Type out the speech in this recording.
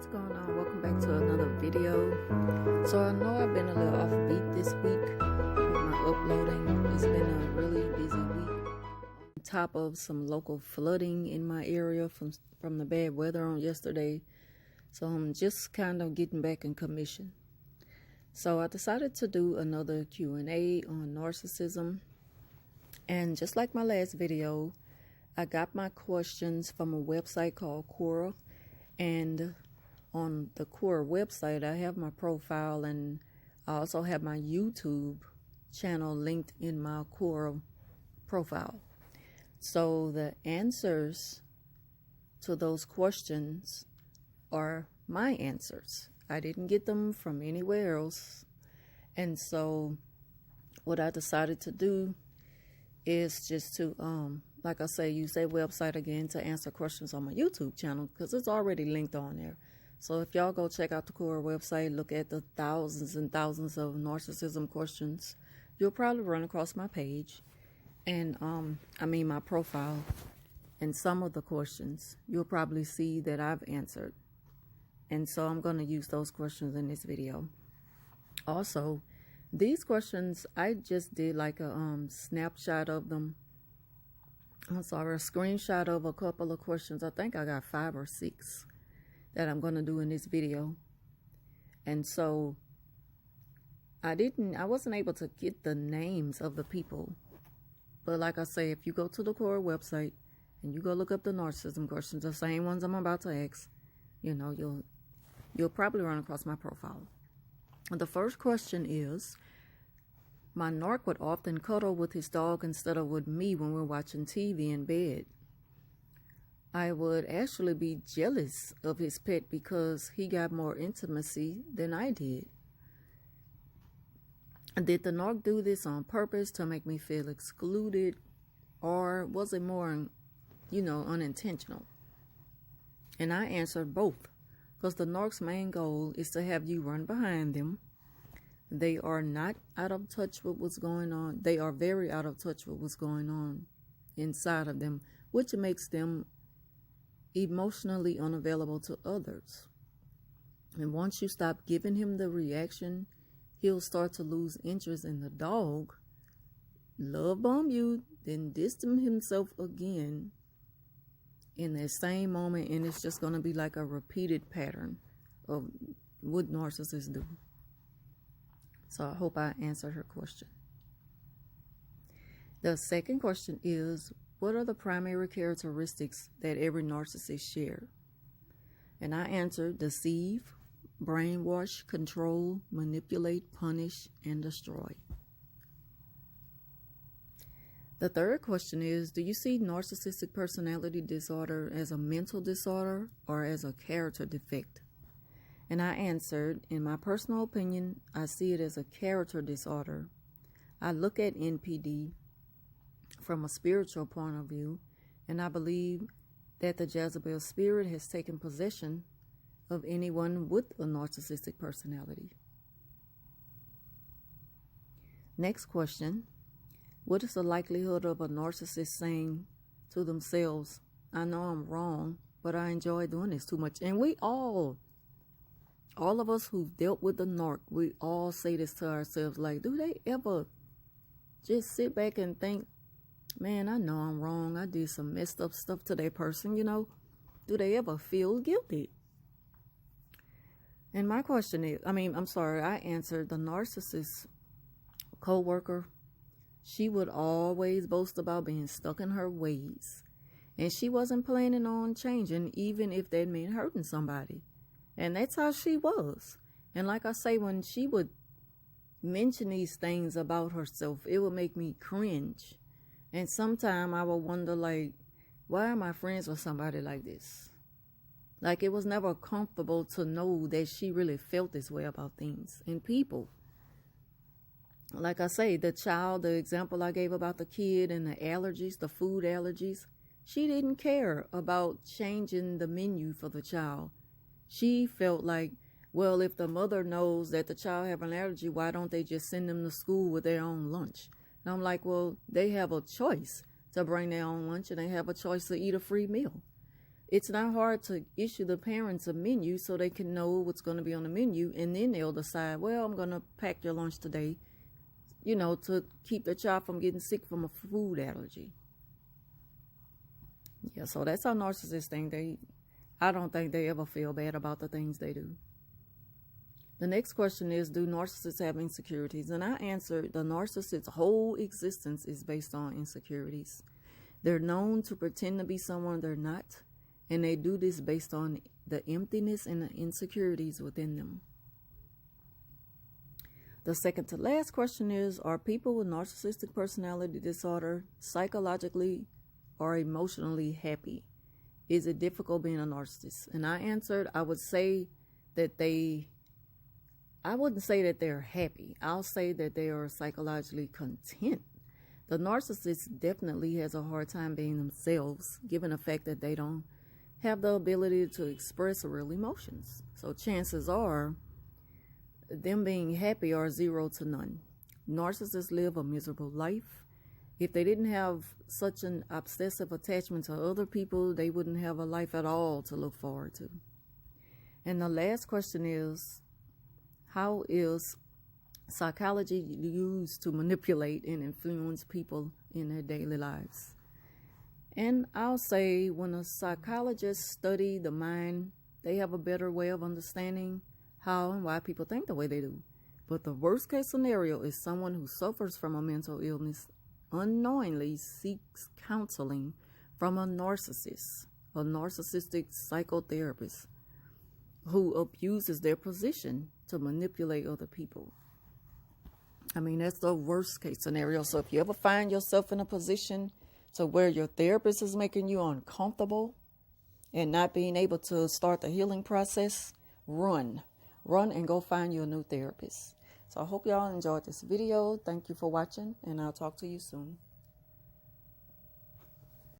what's going on? Welcome back to another video. So I know I've been a little offbeat this week with my uploading. It's been a really busy week. On top of some local flooding in my area from the bad weather on yesterday. So I'm just kind of getting back in commission. So I decided to do another Q&A on narcissism. And just like my last video, I got my questions from a website called Quora. And on the Quora website, I have my profile, and I also have my YouTube channel linked in my Quora profile. So the answers to those questions are my answers. I didn't get them from anywhere else. And so what I decided to do is just to, like I say, use that website again to answer questions on my YouTube channel, because it's already linked on there. So if y'all go check out the Quora website, look at the thousands and thousands of narcissism questions, you'll probably run across my page and my profile. And some of the questions you'll probably see that I've answered. And so I'm going to use those questions in this video. Also, these questions, I just did like a snapshot of them. I'm sorry, a screenshot of a couple of questions. I think I got 5 or 6 that I'm going to do in this video. And so I wasn't able to get the names of the people. But like I say, if you go to the Quora website and you go look up the narcissism questions, the same ones I'm about to ask, you know, you'll probably run across my profile. The first question is, my narc would often cuddle with his dog instead of with me when we're watching TV in bed. I would actually be jealous of his pet because he got more intimacy than I did. Did the narc do this on purpose to make me feel excluded, or was it more, unintentional? And I answered both, because the narc's main goal is to have you run behind them. They are not out of touch with what's going on. They are very out of touch with what's going on inside of them, which makes them emotionally unavailable to others. And once you stop giving him the reaction, he'll start to lose interest in the dog, love bomb you, then distance himself again in that same moment, and it's just going to be like a repeated pattern of what narcissists do. So I hope I answered her question. The second question is, what are the primary characteristics that every narcissist share? And I answered: deceive, brainwash, control, manipulate, punish, and destroy. The third question is, do you see narcissistic personality disorder as a mental disorder or as a character defect? And I answered, in my personal opinion, I see it as a character disorder. I look at NPD from a spiritual point of view, and I believe that the Jezebel spirit has taken possession of anyone with a narcissistic personality. Next question. What is the likelihood of a narcissist saying to themselves, I know I'm wrong, but I enjoy doing this too much? And we all of us who've dealt with the narc, we all say this to ourselves, like, do they ever just sit back and think, man, I know I'm wrong, I did some messed up stuff to that person, Do they ever feel guilty? And my question is, I answered, the narcissist co-worker, she would always boast about being stuck in her ways. And she wasn't planning on changing, even if that meant hurting somebody. And that's how she was. And like I say, when she would mention these things about herself, it would make me cringe. And sometimes I would wonder, like, why am I friends with somebody like this? Like, it was never comfortable to know that she really felt this way about things and people. Like I say, the example I gave about the kid and the allergies, the food allergies, she didn't care about changing the menu for the child. She felt like, well, if the mother knows that the child have an allergy, why don't they just send them to school with their own lunch? And I'm like, well, they have a choice to bring their own lunch, and they have a choice to eat a free meal. It's not hard to issue the parents a menu so they can know what's going to be on the menu, and then they'll decide, well, I'm going to pack your lunch today, to keep the child from getting sick from a food allergy. Yeah, so that's how narcissists think. I don't think they ever feel bad about the things they do. The next question is, do narcissists have insecurities? And I answered, the narcissist's whole existence is based on insecurities. They're known to pretend to be someone they're not, and they do this based on the emptiness and the insecurities within them. The second to last question is, are people with narcissistic personality disorder psychologically or emotionally happy? Is it difficult being a narcissist? And I answered, I wouldn't say that they're happy. I'll say that they are psychologically content. The narcissist definitely has a hard time being themselves, given the fact that they don't have the ability to express real emotions. So chances are them being happy are 0 to none. Narcissists live a miserable life. If they didn't have such an obsessive attachment to other people, they wouldn't have a life at all to look forward to. And the last question is, how is psychology used to manipulate and influence people in their daily lives? And I'll say, when a psychologist study the mind, they have a better way of understanding how and why people think the way they do. But the worst case scenario is someone who suffers from a mental illness unknowingly seeks counseling from a narcissist, a narcissistic psychotherapist who abuses their position to manipulate other people. I mean, that's the worst case scenario. So if you ever find yourself in a position to where your therapist is making you uncomfortable and not being able to start the healing process, run and go find you a new therapist. So I hope y'all enjoyed this video. Thank you for watching, and I'll talk to you soon.